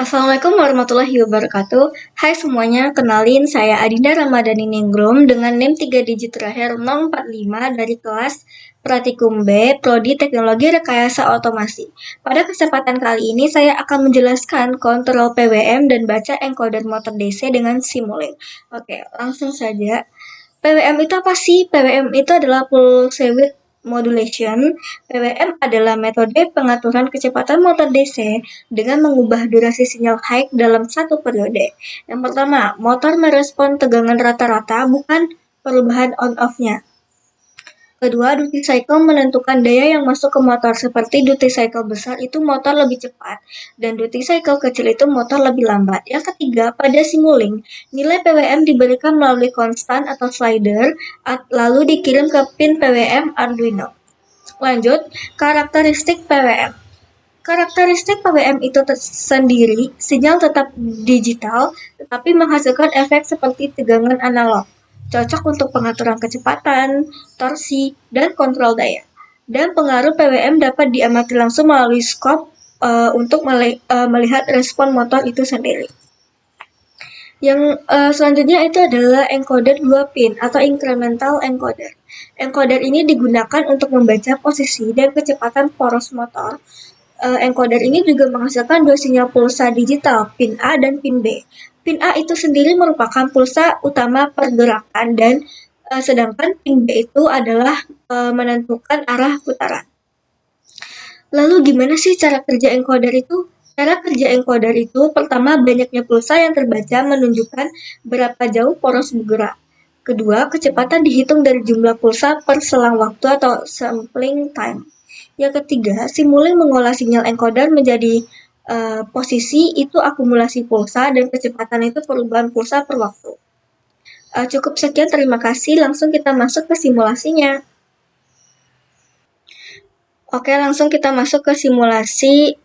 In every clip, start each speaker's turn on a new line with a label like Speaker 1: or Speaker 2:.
Speaker 1: Assalamualaikum warahmatullahi wabarakatuh. Hai semuanya, kenalin saya Adinda Ramadhani Ningrum dengan NIM 3 digit terakhir 045 dari kelas Pratikum B, Prodi Teknologi Rekayasa Otomasi. Pada kesempatan kali ini saya akan menjelaskan kontrol PWM dan baca encoder motor DC dengan Simulink. Oke, langsung saja. PWM itu apa sih? PWM itu adalah pulse width modulation. PWM adalah metode pengaturan kecepatan motor DC dengan mengubah durasi sinyal high dalam satu periode. Yang pertama, motor merespon tegangan rata-rata, bukan perubahan on-off-nya. Kedua, duty cycle menentukan daya yang masuk ke motor. Seperti duty cycle besar itu motor lebih cepat, dan duty cycle kecil itu motor lebih lambat. Yang ketiga, pada Simulink, nilai PWM diberikan melalui konstan atau slider, lalu dikirim ke pin PWM Arduino. Lanjut, karakteristik PWM. Karakteristik PWM itu sendiri, sinyal tetap digital, tetapi menghasilkan efek seperti tegangan analog. Cocok untuk pengaturan kecepatan, torsi, dan kontrol daya. Dan pengaruh PWM dapat diamati langsung melalui skop untuk melihat respon motor itu sendiri. Yang selanjutnya itu adalah encoder 2 pin atau incremental encoder. Encoder ini digunakan untuk membaca posisi dan kecepatan poros motor. Encoder ini juga menghasilkan dua sinyal pulsa digital, pin A dan pin B. Pin A itu sendiri merupakan pulsa utama pergerakan dan sedangkan pin B itu adalah menentukan arah putaran. Lalu gimana sih cara kerja encoder itu? Cara kerja encoder itu pertama banyaknya pulsa yang terbaca menunjukkan berapa jauh poros bergerak. Kedua, kecepatan dihitung dari jumlah pulsa per selang waktu atau sampling time. Yang ketiga, Simulink mengolah sinyal encoder menjadi posisi itu akumulasi pulsa dan kecepatan itu perubahan pulsa per waktu. Cukup sekian, terima kasih. Langsung kita masuk ke simulasinya. Oke, langsung kita masuk ke simulasinya.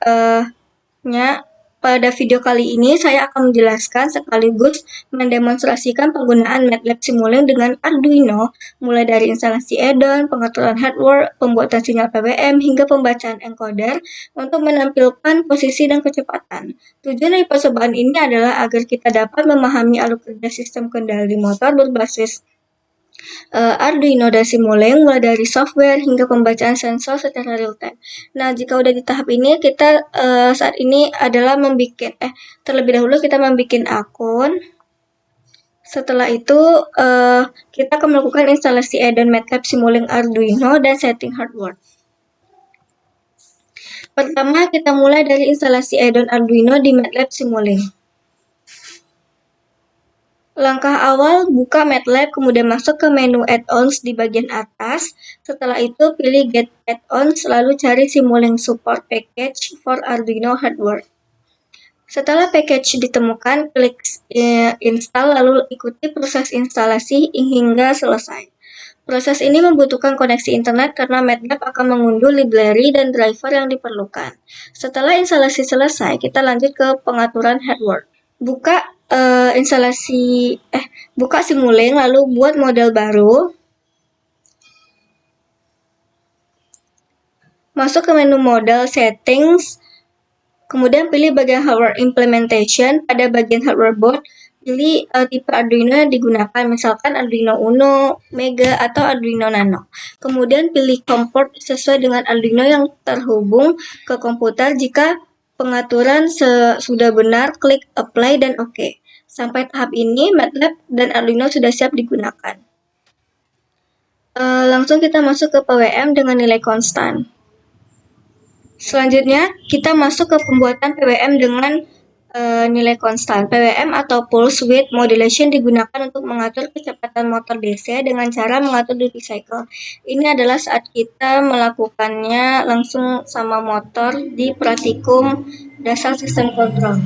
Speaker 1: Pada video kali ini saya akan menjelaskan sekaligus mendemonstrasikan penggunaan MATLAB Simulink dengan Arduino, mulai dari instalasi add-on, pengaturan hardware, pembuatan sinyal PWM, hingga pembacaan encoder untuk menampilkan posisi dan kecepatan. Tujuan dari percobaan ini adalah agar kita dapat memahami alur kerja sistem kendali motor berbasis Arduino dan Simulink, mulai dari software hingga pembacaan sensor secara real time. Nah, jika udah di tahap ini, kita saat ini adalah terlebih dahulu kita membuat akun. Setelah itu, kita akan melakukan instalasi add-on MATLAB Simulink Arduino dan setting hardware. Pertama, kita mulai dari instalasi add-on Arduino di MATLAB Simulink. Langkah awal, buka MATLAB, kemudian masuk ke menu Add-ons di bagian atas. Setelah itu, pilih Get Add-ons, lalu cari Simulink Support Package for Arduino Hardware. Setelah package ditemukan, klik Install, lalu ikuti proses instalasi hingga selesai. Proses ini membutuhkan koneksi internet karena MATLAB akan mengunduh library dan driver yang diperlukan. Setelah instalasi selesai, kita lanjut ke pengaturan hardware. Buka Simulink, lalu buat model baru. Masuk ke menu Model Settings, kemudian pilih bagian Hardware Implementation. Pada bagian Hardware Board, pilih tipe Arduino yang digunakan, misalkan Arduino Uno, Mega, atau Arduino Nano. Kemudian pilih Comport sesuai dengan Arduino yang terhubung ke komputer. Jika pengaturan sudah benar, klik Apply dan OK. Sampai tahap ini, MATLAB dan Arduino sudah siap digunakan. Langsung kita masuk ke PWM dengan nilai konstan. Selanjutnya, kita masuk ke pembuatan PWM dengan nilai konstan. PWM atau Pulse Width Modulation digunakan untuk mengatur kecepatan motor DC dengan cara mengatur duty cycle. Ini adalah saat kita melakukannya langsung sama motor di praktikum dasar sistem kontrol.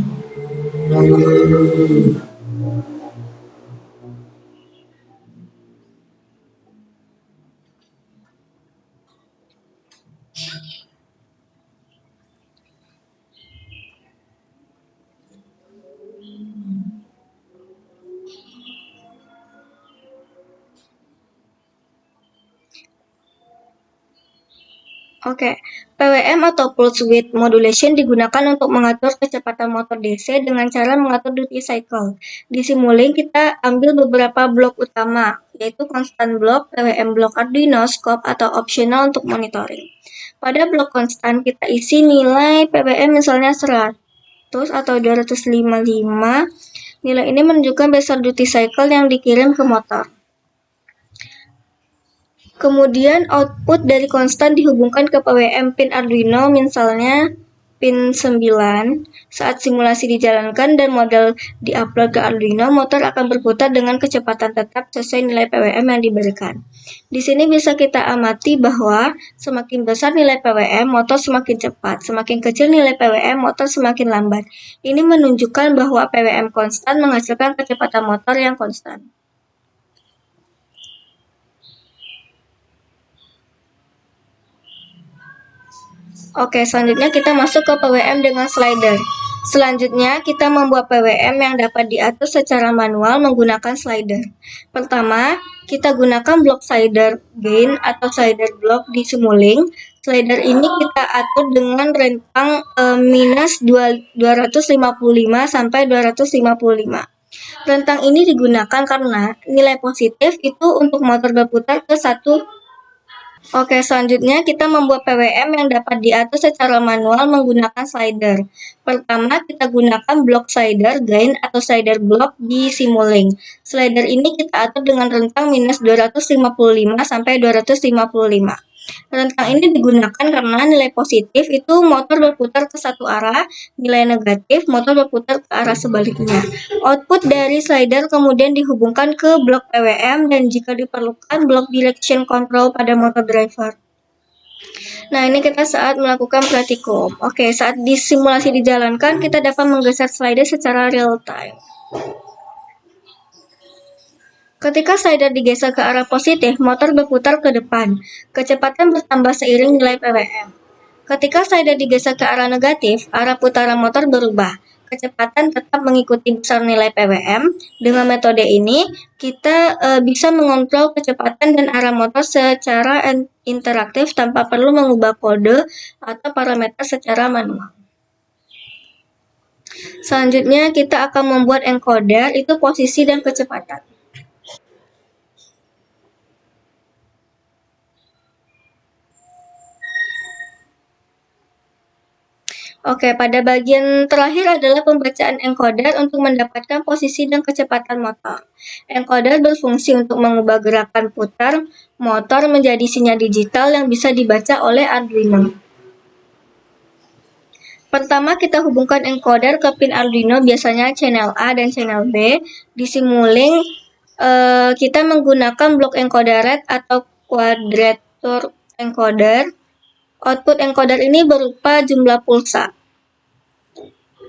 Speaker 1: Oke, PWM atau Pulse Width Modulation digunakan untuk mengatur kecepatan motor DC dengan cara mengatur duty cycle. Di Simulink kita ambil beberapa blok utama, yaitu constant block, PWM block Arduino, scope, atau optional untuk monitoring. Pada blok konstan kita isi nilai PWM misalnya 100 atau 255. Nilai ini menunjukkan besar duty cycle yang dikirim ke motor. Kemudian output dari konstan dihubungkan ke PWM pin Arduino, misalnya pin 9. Saat simulasi dijalankan dan model diupload ke Arduino, motor akan berputar dengan kecepatan tetap sesuai nilai PWM yang diberikan. Di sini bisa kita amati bahwa semakin besar nilai PWM, motor semakin cepat. Semakin kecil nilai PWM, motor semakin lambat. Ini menunjukkan bahwa PWM konstan menghasilkan kecepatan motor yang konstan. Oke, selanjutnya kita masuk ke PWM dengan slider. Selanjutnya, kita membuat PWM yang dapat diatur secara manual menggunakan slider. Pertama, kita gunakan blok slider gain atau slider block di Simulink. Slider ini kita atur dengan rentang minus 255 sampai 255. Rentang ini digunakan karena nilai positif itu untuk motor berputar ke satu. Oke, selanjutnya kita membuat PWM yang dapat diatur secara manual menggunakan slider. Pertama, kita gunakan blok slider gain atau slider block di Simulink. Slider ini kita atur dengan rentang minus 255 sampai 255. Rentang ini digunakan karena nilai positif itu motor berputar ke satu arah, nilai negatif motor berputar ke arah sebaliknya. Output dari slider kemudian dihubungkan ke blok PWM dan jika diperlukan blok direction control pada motor driver. Nah, ini kita saat melakukan praktikum. Oke, saat disimulasi dijalankan, kita dapat menggeser slider secara real time. Ketika slider digeser ke arah positif, motor berputar ke depan. Kecepatan bertambah seiring nilai PWM. Ketika slider digeser ke arah negatif, arah putaran motor berubah. Kecepatan tetap mengikuti besar nilai PWM. Dengan metode ini, kita bisa mengontrol kecepatan dan arah motor secara interaktif tanpa perlu mengubah kode atau parameter secara manual. Selanjutnya, kita akan membuat encoder, itu posisi dan kecepatan. Oke, pada bagian terakhir adalah pembacaan encoder untuk mendapatkan posisi dan kecepatan motor. Encoder berfungsi untuk mengubah gerakan putar motor menjadi sinyal digital yang bisa dibaca oleh Arduino. Pertama, kita hubungkan encoder ke pin Arduino, biasanya channel A dan channel B. Di Simulink, kita menggunakan blok encoder red atau quadrature encoder. Output encoder ini berupa jumlah pulsa.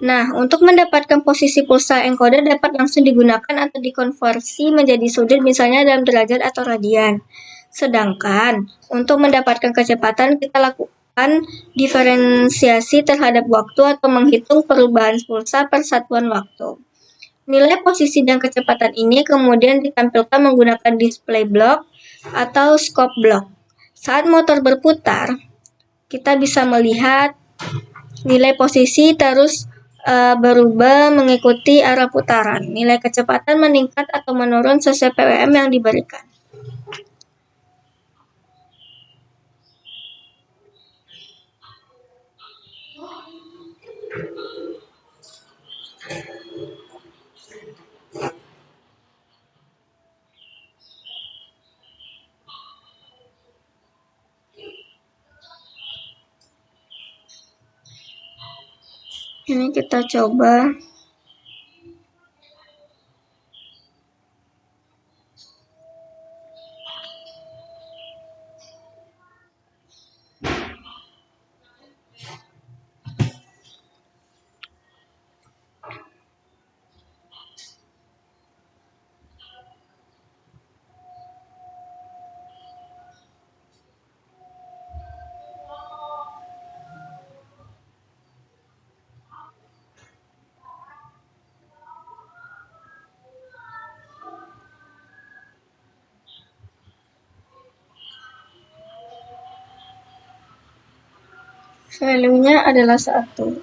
Speaker 1: Nah, untuk mendapatkan posisi pulsa encoder dapat langsung digunakan atau dikonversi menjadi sudut misalnya dalam derajat atau radian. Sedangkan untuk mendapatkan kecepatan kita lakukan diferensiasi terhadap waktu atau menghitung perubahan pulsa per satuan waktu. Nilai posisi dan kecepatan ini kemudian ditampilkan menggunakan display block atau scope block. Saat motor berputar, kita bisa melihat nilai posisi terus berubah mengikuti arah putaran. Nilai kecepatan meningkat atau menurun sesuai PWM yang diberikan. Ini kita coba. Value-nya adalah 1.